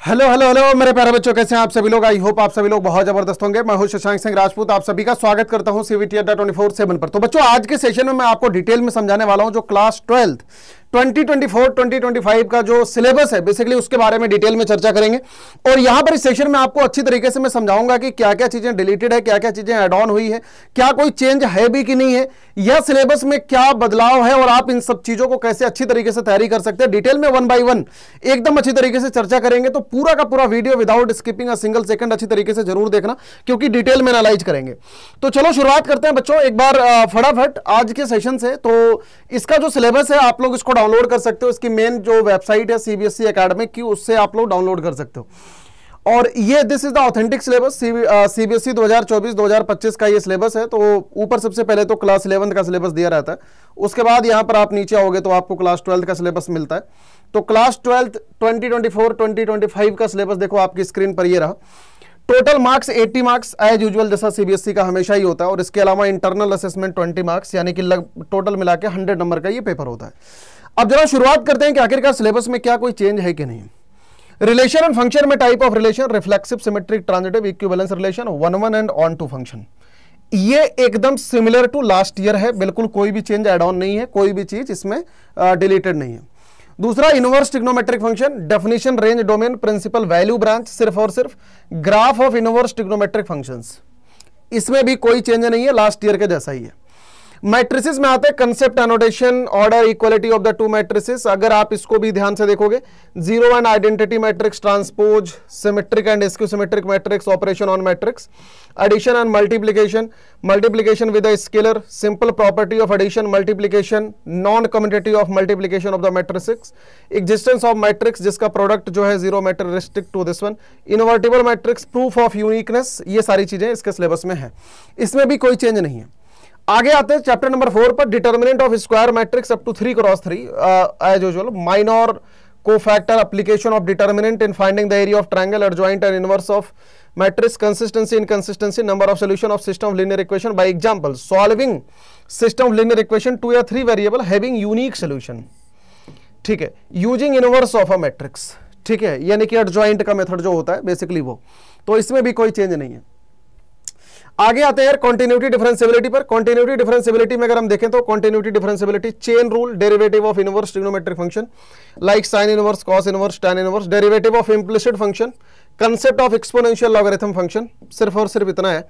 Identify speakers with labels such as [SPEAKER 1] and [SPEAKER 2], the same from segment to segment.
[SPEAKER 1] Hello hello hello मेरे प्यारे बच्चों, कैसे हैं आप सभी लोग। आई होप आप सभी लोग बहुत जबरदस्त होंगे। मैं हूं शशांक सिंह राजपूत, आप सभी का स्वागत करता हूं सीवीटी अड्डा 24/7 पर। तो बच्चों, आज के सेशन में मैं आपको डिटेल में समझाने वाला हूं जो क्लास 12 2024-2025 का जो सिलेबस है, बेसिकली उसके बारे में डिटेल में चर्चा करेंगे। और यहां पर इस सेशन में आपको अच्छी तरीके से मैं समझाऊंगा कि क्या क्या चीजें डिलीटेड है, क्या क्या चीजें ऐड ऑन हुई है, क्या कोई चेंज है भी कि नहीं है, यह सिलेबस में क्या बदलाव है और आप इन सब चीजों को कैसे अच्छी तरीके से तैयारी कर सकते हैं। डिटेल में 1 by 1 एकदम अच्छी तरीके से चर्चा करेंगे। तो पूरा का पूरा video without skipping a single second अच्छी तरीके से जरूर देखना, क्योंकि डिटेल में एनालाइज करेंगे। तो चलो शुरुआत करते हैं बच्चों एक बार फटाफट आज के सेशन से। तो इसका जो सिलेबस है आप लोग इसको डाउनलोड कर सकते हो। इसकी मेन जो वेबसाइट है सीबीएसई एकेडमिक की, उससे आप लोग डाउनलोड कर सकते हो। और ये this is the authentic syllabus CBSE 2024-2025 का ये सिलेबस है। तो ऊपर सबसे पहले तो क्लास 11 का सिलेबस दिया रहता है, उसके बाद यहां पर आप नीचे आओगे तो आपको क्लास 12 का सिलेबस मिलता है। तो क्लास 12 2024-2025 का सिलेबस देखो आपकी स्क्रीन पर ये रहा। Total marks 80 marks as usual, जैसा सीबीएसई का हमेशा ही होता है। और इसके अलावा इंटरनल असेसमेंट 20 मार्क्स, यानी कि टोटल मिला के 100 नंबर का ये पेपर होता है। अब जरा शुरुआत करते हैं कि आखिरकार सिलेबस में क्या कोई चेंज है कि नहीं। रिलेशन एंड फंक्शन में type of relation, reflexive, symmetric, transitive, equivalence relation, 1-1 and onto function, ये एकदम सिमिलर टू लास्ट ईयर है। बिल्कुल कोई भी चेंज एड ऑन नहीं है, कोई भी चीज इसमें डिलीटेड नहीं है। दूसरा, inverse trigonometric function, definition, range, domain, principal, value, branch, सिर्फ और सिर्फ graph of inverse trigonometric functions, इसमें भी कोई चेंज नहीं है, लास्ट ईयर के जैसा ही है। मैट्रिसेस में आते हैं concept, annotation, order, equality of the two matrices. अगर आप इसको भी ध्यान से देखोगे, zero and identity matrix, transpose, symmetric and skew symmetric matrix, operation on matrix, addition and multiplication, multiplication with a scalar, simple property of addition, multiplication, non commutative of multiplication of the matrices, existence of matrix जिसका product जो है zero matter, restrict to this one, invertible matrix, proof of uniqueness, ये सारी चीजें इसके syllabus में है, इसमें भी कोई चेंज नहीं है। आगे आते हैं चैप्टर नंबर 4 पर, determinant of square matrix up to 3x3 as usual, minor cofactor, application of determinant in finding the area of triangle, adjoint and inverse of matrix, consistency, inconsistency, number of solution of system of linear equation, by example solving system of linear equation 2 या 3 variable having unique solution, ठीक है, using inverse of a matrix, ठीक है, यानी कि adjoint का method जो होता है बेसिकली वो। तो इसमें भी कोई चेंज नहीं है। आगे आते हैं कॉन्टिन्यूटी डिफरेंशियबिलिटी पर। कॉन्टिन्यूटी डिफरेंशियबिलिटी में अगर हम देखें तो continuity differentiability, chain rule, derivative of inverse trigonometric function like sine inverse, cos inverse, tan inverse, derivative of implicit function, concept of exponential logarithm function, सिर्फ और सिर्फ इतना है।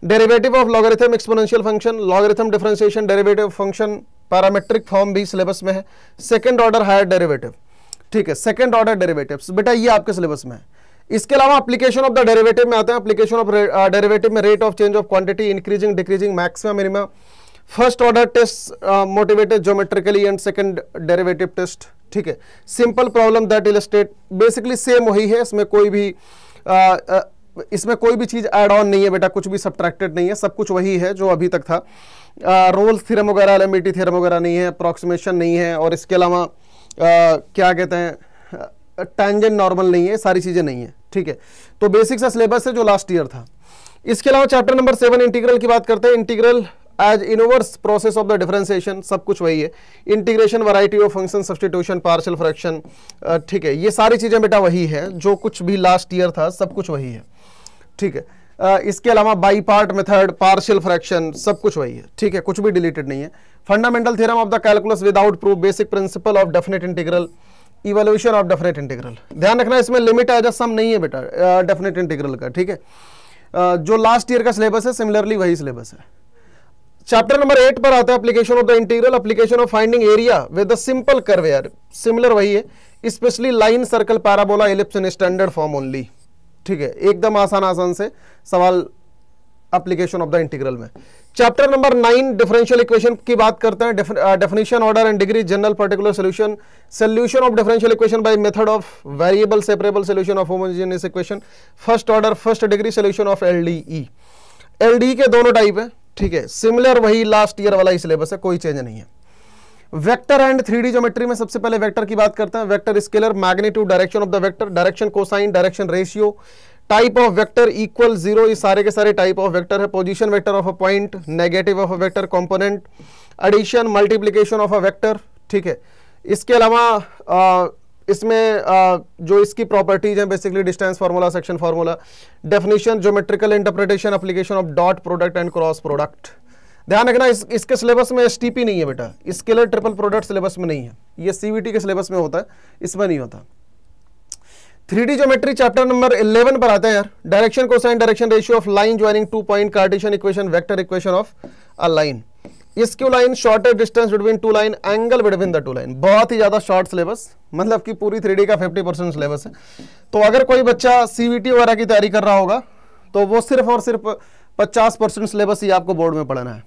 [SPEAKER 1] Derivative of logarithm exponential function, logarithm differentiation, derivative function, parametric form भी syllabus में है। Second order higher derivative, ठीक है, सेकंड ऑर्डर डेरिवेटिव्स बेटा ये आपके सिलेबस में है। इसके अलावा एप्लीकेशन ऑफ द डेरिवेटिव में आते हैं। एप्लीकेशन ऑफ डेरिवेटिव में rate of change of quantity, increasing, decreasing, maximum, minimum, first order test motivated geometrically and second derivative test, ठीक है, simple problem that illustrate, basically same वही है, इसमें कोई भी चीज ऐड ऑन नहीं है बेटा, कुछ भी सब्ट्रैक्टेड नहीं है, सब कुछ वही है जो अभी तक था। रोल्स थ्योरम वगैरह, एलएमबीटी थ्योरम वगैरह नहीं है, अप्रॉक्सीमेशन नहीं है, और इसके अलावा क्या कहते हैं, टैंजेंट नॉर्मल नहीं है, सारी चीजें नहीं है, ठीक है। तो बेसिक सा सिलेबस है जो लास्ट ईयर था। इसके अलावा चैप्टर नंबर 7 इंटीग्रल की बात करते हैं। Integral as inverse process of the differentiation, सब कुछ वही है। Integration, variety of function, substitution, partial fraction, ठीक है, ये सारी चीजें बेटा वही है, जो कुछ भी लास्ट ईयर था सब कुछ वही है, ठीक है। इसके अलावा by part method, partial fraction, सब कुछ वही है, ठीक है, कुछ भी डिलीटेड नहीं है। Fundamental theorem of the calculus without proof, basic principle of definite integral, evolution of definite integral. ध्यान रखना इसमें लिमिट एज अ सम नहीं है बेटा डेफिनेट इंटीग्रल का, ठीक है। जो लास्ट ईयर का सिलेबस है सिमिलरली वही सिलेबस है। चैप्टर नंबर 8 पर आता है application of the integral, application of finding area with the simple curve, यार सिमिलर वही है, specially line, circle, parabola, ellipse in standard form only, ठीक है, एकदम आसान से सवाल एप्लीकेशन ऑफ द इंटीग्रल में। चैप्टर नंबर 9 डिफरेंशियल इक्वेशन की बात करते हैं। Definition, order and degree, general, particular solution, solution of differential equation by method of variable separable, solution of homogeneous equation, first order first degree, solution of LDE. LDE के दोनों type है, ठीक है, similar वही लास्ट ईयर वाला ही syllabus है, कोई change नहीं है। वेक्टर एंड 3D ज्योमेट्री में सबसे पहले वेक्टर की बात करते हैं। Vector, scalar, magnitude, direction of the vector, direction, cosine, direction, ratio, type of vector, equal, zero, ये सारे के सारे टाइप ऑफ वेक्टर है। Position vector of a point, negative of a vector, component, addition, multiplication of a vector, ठीक है। इसके अलावा इसमें जो इसकी प्रॉपर्टीज हैं basically distance formula, section formula, definition, geometrical interpretation, application of dot product and cross product. ध्यान रखना इसके सिलेबस में एसटीपी नहीं है बेटा, स्केलर ट्रिपल प्रोडक्ट सिलेबस में नहीं है, ये सीवीटी के सिलेबस में होता है, इसमें नहीं होता। 3D ज्योमेट्री चैप्टर नंबर 11 पर आते हैं यार। Direction cosine direction ratio of line joining 2 point, Cartesian equation, vector equation of a line, skew line, shortest distance between two line, angle between the two line. बहुत ही ज्यादा short syllabus, मतलब कि पूरी 3D का 50% सिलेबस है। तो अगर कोई बच्चा सीवीटी वगैरह की तैयारी कर रहा होगा तो वो सिर्फ और सिर्फ 50% सिलेबस ही आपको बोर्ड में पढ़ना है।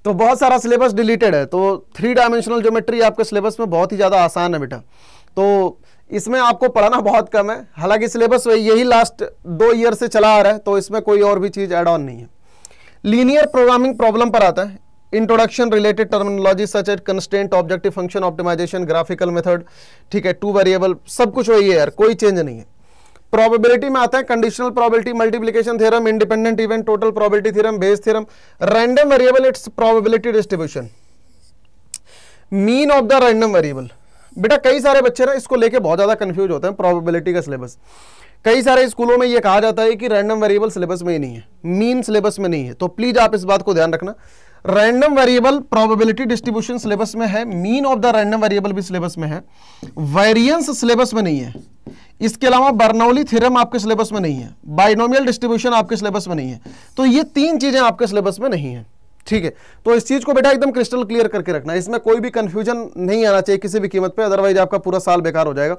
[SPEAKER 1] तो बहुत सारा सिलेबस डिलीटेड है। तो 3 डायमेंशनल ज्योमेट्री आपके सिलेबस में बहुत ही ज्यादा आसान है बेटा, तो इसमें आपको पढ़ना बहुत कम है। हालांकि सिलेबस यही लास्ट 2 ईयर से चला आ रहा है, तो इसमें कोई और भी चीज ऐड ऑन नहीं है। लीनियर प्रोग्रामिंग प्रॉब्लम पर आता है। Introduction, related terminology such as constraint, objective function, optimization, graphical method, ठीक है, 2 वेरिएबल, सब कुछ वही है यार, कोई चेंज नहीं है। प्रोबेबिलिटी में आता है conditional probability, multiplication theorem, independent event, total probability theorem, Bayes theorem, random variable, it's probability distribution, mean of the random variable. बेटा कई सारे बच्चे ना इसको लेके बहुत ज्यादा कंफ्यूज होते हैं, प्रोबेबिलिटी का सिलेबस। कई सारे स्कूलों में ये कहा जाता है कि रैंडम वेरिएबल सिलेबस में ही नहीं है, मीन सिलेबस में नहीं है, तो प्लीज आप इस बात को ध्यान रखना। Random variable probability distribution syllabus में है, mean of the random variable भी सिलेबस में है, वेरिएंस सिलेबस में नहीं है। इसके अलावा बर्नौली थ्योरम आपके सिलेबस में नहीं है, बाइनोमियल डिस्ट्रीब्यूशन आपके सिलेबस में नहीं है। तो ये 3 चीजें आपके सिलेबस में नहीं है, ठीक है। तो इस चीज को बेटा एकदम क्रिस्टल क्लियर करके रखना, इसमें कोई भी कंफ्यूजन नहीं आना चाहिए किसी भी कीमत पे, अदरवाइज आपका पूरा साल बेकार हो जाएगा।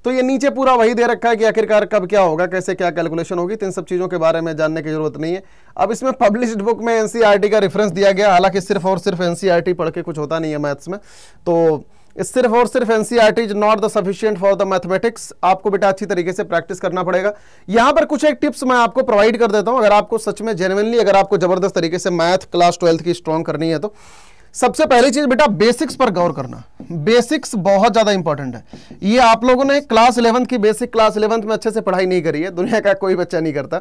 [SPEAKER 1] तो ये नीचे पूरा वही दे रखा है कि आखिरकार कब क्या होगा, कैसे क्या कैलकुलेशन होगी, तो इन सब चीजों के बारे में जानने की जरूरत नहीं है। अब इसमें पब्लिश्ड बुक में एनसीईआरटी का रेफरेंस दिया गया, हालांकि सिर्फ और सिर्फ एनसीईआरटी पढ़ के कुछ होता नहीं है मैथ्स में, तो सिर्फ और सिर्फ NCERT is not the sufficient for the mathematics. आपको बेटा अच्छी तरीके से प्रैक्टिस करना पड़ेगा। यहां पर कुछ एक टिप्स मैं आपको प्रोवाइड कर देता हूं, अगर आपको सच में जेन्युइनली अगर आपको जबरदस्त तरीके से मैथ क्लास 12th की स्ट्रॉन्ग करनी है तो सबसे पहली चीज बेटा बेसिक्स पर गौर करना। बेसिक्स बहुत ज्यादा इंपॉर्टेंट है। ये आप लोगों ने क्लास 11th की बेसिक क्लास 11th में अच्छे से पढ़ाई नहीं करी है, दुनिया का कोई बच्चा नहीं करता।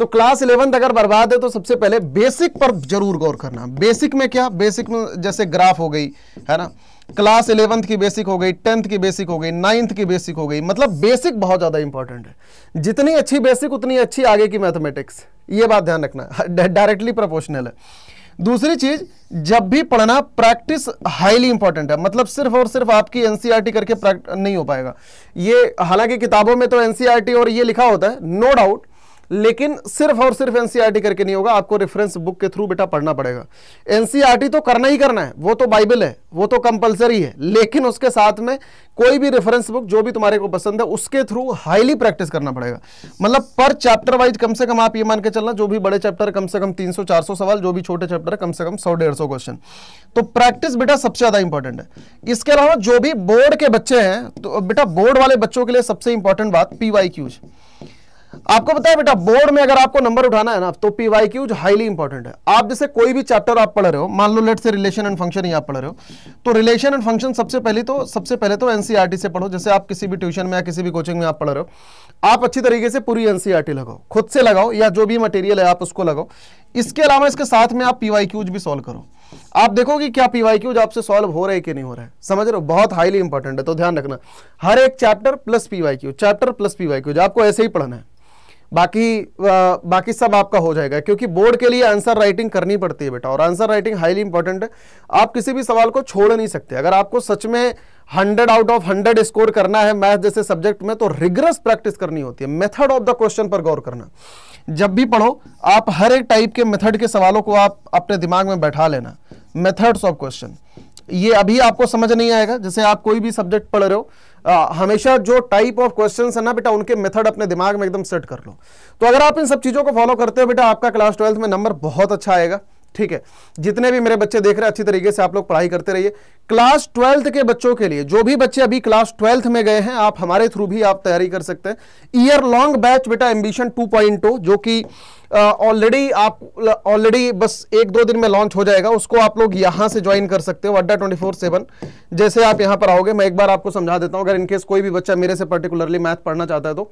[SPEAKER 1] तो क्लास 11th अगर बर्बाद है तो सबसे पहले बेसिक पर जरूर गौर करना। बेसिक में क्या, बेसिक में जैसे ग्राफ हो गई है ना, क्लास 11th की बेसिक हो गई, 10th की बेसिक हो गई, 9th की बेसिक हो गई, मतलब बेसिक बहुत ज्यादा इंपॉर्टेंट है। जितनी अच्छी बेसिक उतनी अच्छी आगे की मैथमेटिक्स, ये बात ध्यान रखना, डायरेक्टली प्रोपोर्शनल है। दूसरी चीज, जब भी पढ़ना प्रैक्टिस हाईली इंपॉर्टेंट है, मतलब सिर्फ और सिर्फ आपकी एनसीईआरटी करके नहीं हो पाएगा। ये हालांकि किताबों में तो एनसीईआरटी और ये लिखा होता है, नो डाउट, लेकिन सिर्फ और सिर्फ एनसीईआरटी करके नहीं होगा, आपको रेफरेंस बुक के थ्रू बेटा पढ़ना पड़ेगा। एनसीईआरटी तो करना ही करना है, वो तो बाइबल है, वो तो कंपलसरी है, लेकिन उसके साथ में कोई भी रेफरेंस बुक जो भी तुम्हारे को पसंद है उसके थ्रू हाईली प्रैक्टिस करना पड़ेगा। मतलब पर चैप्टर वाइज कम से कम आप ये मान के चलना, जो भी बड़े चैप्टर कम से कम 300-400 सवाल, जो भी छोटे चैप्टर है कम से कम 100-150 क्वेश्चन। तो प्रैक्टिस बेटा सबसे ज्यादा इंपॉर्टेंट है। इसके अलावा जो भी बोर्ड के बच्चे हैं, तो बेटा बोर्ड वाले बच्चों के लिए सबसे इंपॉर्टेंट बात पीवाईक्यूज। आपको पता है बेटा बोर्ड में अगर आपको नंबर उठाना है ना तो पीवाईक्यूज हाईली इंपॉर्टेंट है। आप जैसे कोई भी चैप्टर आप पढ़ रहे हो, मान लो लेट से रिलेशन एंड फंक्शन ही आप पढ़ रहे हो, तो रिलेशन एंड फंक्शन सबसे पहले तो एनसीईआरटी से पढ़ो। जैसे आप किसी भी ट्यूशन में या किसी भी कोचिंग में आप पढ़ रहे हो, आप अच्छी तरीके से पूरी एनसीईआरटी लगाओ, खुद से लगाओ या जो भी मटेरियल है आप उसको लगाओ। इसके अलावा इसके साथ में आप पीवाईक्यूज भी सॉल्व करो। आप देखोगे क्या पीवाईक्यूज आपसे सॉल्व हो रहे कि नहीं हो रहा है, समझ रहे हो, बहुत हाईली इंपॉर्टेंट है। तो ध्यान रखना, हर एक chapter plus PYQs, chapter plus PYQs, आपको ऐसे ही पढ़ना है। बाकी सब आपका हो जाएगा, क्योंकि बोर्ड के लिए आंसर राइटिंग करनी पड़ती है बेटा, और आंसर राइटिंग हाईली इंपॉर्टेंट है। आप किसी भी सवाल को छोड़ नहीं सकते। अगर आपको सच में 100 आउट ऑफ 100 स्कोर करना है मैथ जैसे सब्जेक्ट में, तो रिगरस प्रैक्टिस करनी होती है। मेथड ऑफ द क्वेश्चन पर गौर करना। जब भी पढ़ो आप हर एक टाइप के मेथड के सवालों को आप अपने दिमाग में बैठा लेना। मेथड्स ऑफ क्वेश्चन, ये अभी आपको समझ नहीं आएगा। जैसे आप कोई भी सब्जेक्ट पढ़ रहे हो, हमेशा जो टाइप ऑफ क्वेश्चंस है ना बेटा, उनके मेथड अपने दिमाग में एकदम सेट कर लो। तो अगर आप इन सब चीजों को फॉलो करते हो बेटा, आपका क्लास 12th में नंबर बहुत अच्छा आएगा। ठीक है, जितने भी मेरे बच्चे देख रहे हैं अच्छी तरीके से आप लोग पढ़ाई करते रहिए। क्लास 12th के बच्चों के लिए, जो भी बच्चे अभी क्लास 12th में गए हैं, आप हमारे थ्रू भी आप तैयारी कर सकते हैं। ईयर लॉन्ग बैच बेटा एम्बिशन 2.0, जो कि ऑलरेडी बस 1-2 दिन में लॉन्च हो जाएगा, उसको आप लोग यहां से ज्वाइन कर सकते हो अड्डा 24/7। जैसे आप यहां पर आओगे, मैं एक बार आपको समझा देता हूं, अगर इनकेस कोई भी बच्चा मेरे से पर्टिकुलरली मैथ पढ़ना चाहता है तो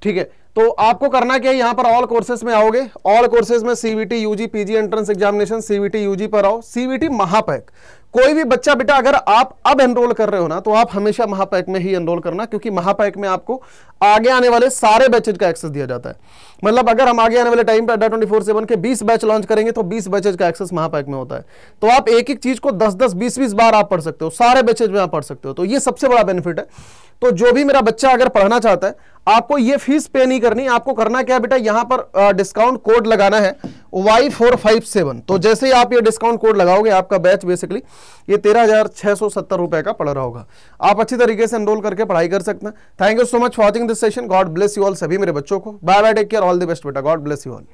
[SPEAKER 1] ठीक है, तो आपको करना क्या है, यहां पर ऑल कोर्सेज में आओगे। ऑल कोर्सेज में CUET, UG, PG entrance examination, CUET UG पर आओ, सीवीटी महापैक, कोई भी बच्चा बेटा अगर आप अब एनरोल कर रहे हो ना, तो आप हमेशा महापैक में ही एनरोल करना, क्योंकि महापैक में आपको आगे आने वाले सारे बैचेज का एक्सेस दिया जाता है। मतलब अगर हम आगे आने वाले टाइम पे अड्डा 24/7 के 20 बैच लॉन्च करेंगे तो 20 बैचेज का एक्सेस महापैक में होता है। तो आप एक एक चीज को 10-10, 20-20 बार आप पढ़ सकते हो, सारे बैचेज में आप पढ़ सकते हो। तो ये सबसे बड़ा बेनिफिट है। तो जो भी मेरा बच्चा अगर पढ़ना चाहता है, आपको ये फीस पे नहीं करनी। आपको करना क्या है बेटा, यहां पर डिस्काउंट कोड लगाना है Y457। तो जैसे ही आप ये डिस्काउंट कोड लगाओगे, आपका बैच बेसिकली ये 13,670 रुपए का पड़ रहा होगा। आप अच्छी तरीके से एनरोल करके पढ़ाई कर सकते हैं। Thank you so much for watching this session. God bless you all, सभी मेरे बच्चों को। Bye bye, take care, all the best बेटा, गॉड ब्लेस यू ऑल।